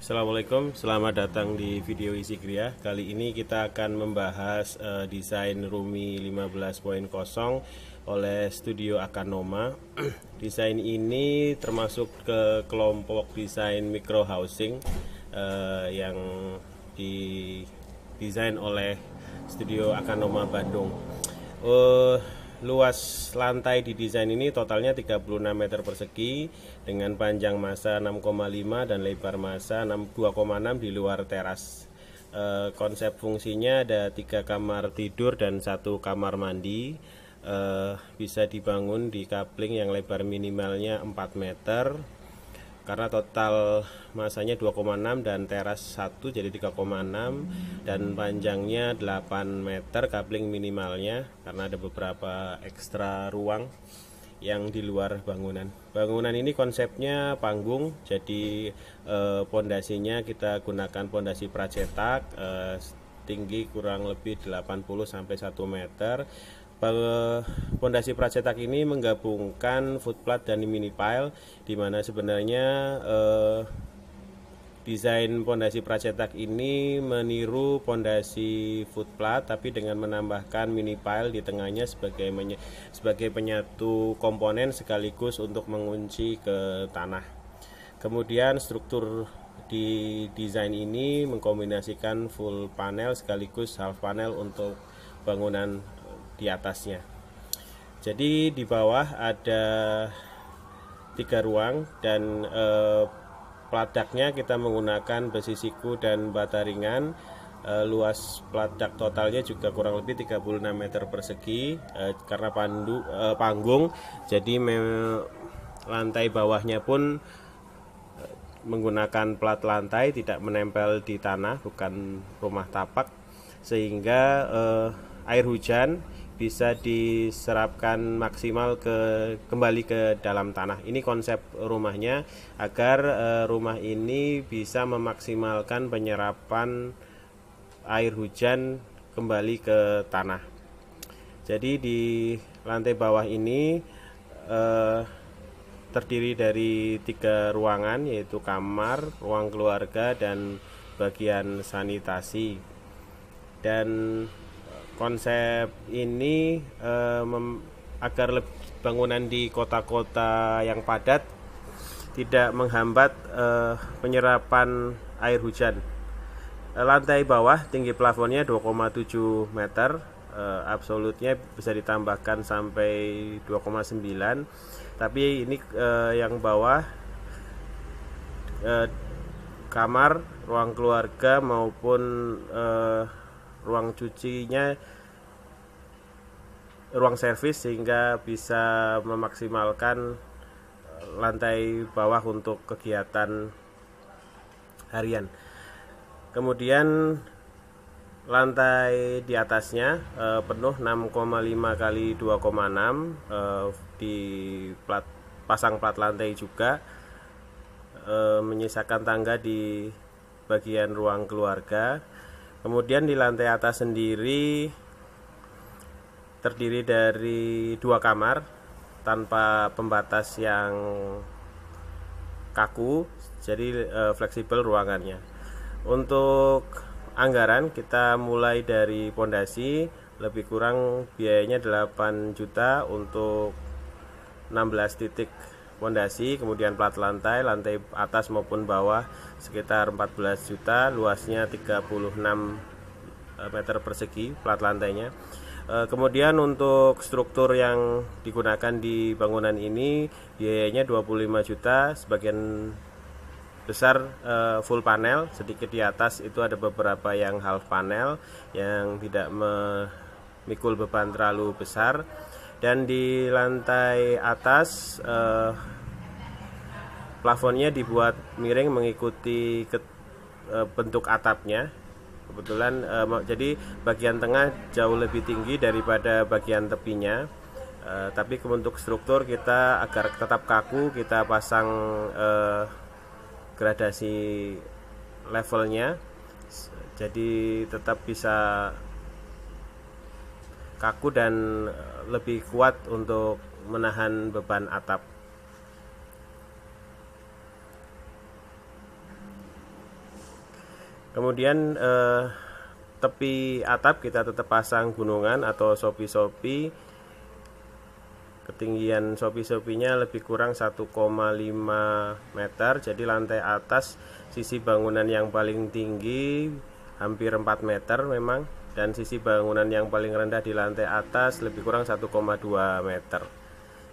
Assalamualaikum, selamat datang di video Isi Kriya. Kali ini kita akan membahas desain Rumi 15.0 oleh Studio Akanoma. Desain ini termasuk ke kelompok desain micro housing yang didesain oleh Studio Akanoma Bandung. Luas lantai di desain ini totalnya 36 meter persegi dengan panjang massa 6,5 dan lebar massa 2,6 di luar teras. Konsep fungsinya ada 3 kamar tidur dan 1 kamar mandi. Bisa dibangun di coupling yang lebar minimalnya 4 meter karena total masanya 2,6 dan teras 1 jadi 3,6 dan panjangnya 8 meter coupling minimalnya karena ada beberapa ekstra ruang yang di luar bangunan. Bangunan ini konsepnya panggung, jadi pondasinya kita gunakan pondasi pracetak, tinggi kurang lebih 80 sampai 1 meter. Pondasi pracetak ini menggabungkan footplat dan mini pile, di mana sebenarnya desain pondasi pracetak ini meniru pondasi footplat tapi dengan menambahkan mini pile di tengahnya sebagai penyatu komponen sekaligus untuk mengunci ke tanah. Kemudian struktur di desain ini mengkombinasikan full panel sekaligus half panel untuk bangunan di atasnya. Jadi di bawah ada 3 ruang dan pladaknya kita menggunakan besi siku dan bata ringan. Luas pladak totalnya juga kurang lebih 36 meter persegi karena panggung. Jadi lantai bawahnya pun menggunakan plat lantai, tidak menempel di tanah, bukan rumah tapak, sehingga air hujan bisa diserapkan maksimal kembali ke dalam tanah. Ini konsep rumahnya agar rumah ini bisa memaksimalkan penyerapan air hujan kembali ke tanah. Jadi di lantai bawah ini terdiri dari 3 ruangan, yaitu kamar, ruang keluarga, dan bagian sanitasi. Dan konsep ini agar bangunan di kota-kota yang padat tidak menghambat penyerapan air hujan. Lantai bawah tinggi plafonnya 2,7 meter, absolutnya bisa ditambahkan sampai 2,9. Tapi ini yang bawah kamar, ruang keluarga maupun ruang cucinya, ruang servis, sehingga bisa memaksimalkan lantai bawah untuk kegiatan harian. Kemudian lantai di atasnya penuh 6,5 kali 2,6, pasang plat lantai juga, menyisakan tangga di bagian ruang keluarga. Kemudian di lantai atas sendiri terdiri dari 2 kamar tanpa pembatas yang kaku, jadi fleksibel ruangannya. Untuk anggaran kita mulai dari pondasi, lebih kurang biayanya 8 juta untuk 16 titik pondasi, kemudian plat lantai atas maupun bawah sekitar 14 juta, luasnya 36 meter persegi plat lantainya. Kemudian untuk struktur yang digunakan di bangunan ini biayanya 25 juta, sebagian besar full panel, sedikit di atas itu ada beberapa yang half panel yang tidak memikul beban terlalu besar. Dan di lantai atas plafonnya dibuat miring mengikuti bentuk atapnya. Kebetulan jadi bagian tengah jauh lebih tinggi daripada bagian tepinya. Tapi untuk struktur kita agar tetap kaku, kita pasang gradasi levelnya, jadi tetap bisa kaku dan lebih kuat untuk menahan beban atap. Kemudian tepi atap kita tetap pasang gunungan atau sopi-sopi. Ketinggian sopi-sopinya lebih kurang 1,5 meter. Jadi lantai atas sisi bangunan yang paling tinggi hampir 4 meter memang, dan sisi bangunan yang paling rendah di lantai atas lebih kurang 1,2 meter.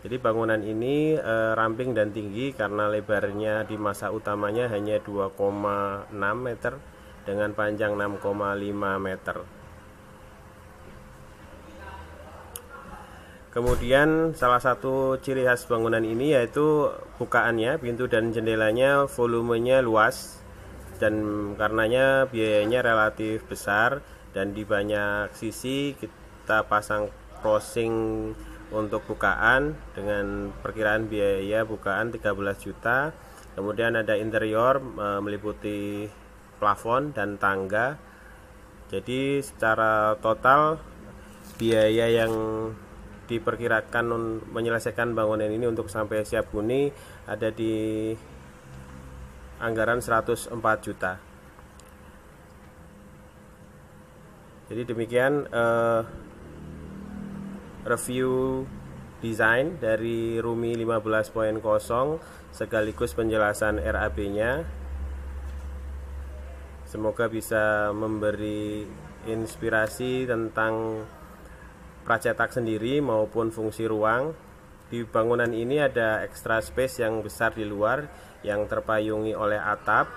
Jadi bangunan ini ramping dan tinggi karena lebarnya di masa utamanya hanya 2,6 meter dengan panjang 6,5 meter. Kemudian salah satu ciri khas bangunan ini yaitu bukaannya, pintu dan jendelanya volumenya luas, dan karenanya biayanya relatif besar, dan di banyak sisi kita pasang crossing untuk bukaan dengan perkiraan biaya bukaan 13 juta. Kemudian ada interior meliputi plafon dan tangga. Jadi secara total biaya yang diperkirakan menyelesaikan bangunan ini untuk sampai siap huni ada di anggaran 104 juta. Jadi demikian review desain dari Rumi 15.0 sekaligus penjelasan RAB-nya. Semoga bisa memberi inspirasi tentang pracetak sendiri maupun fungsi ruang. Di bangunan ini ada extra space yang besar di luar yang terpayungi oleh atap.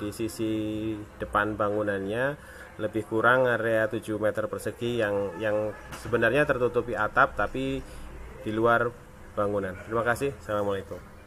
Di sisi depan bangunannya lebih kurang area 7 meter persegi yang sebenarnya tertutupi atap tapi di luar bangunan. Terima kasih. Assalamualaikum.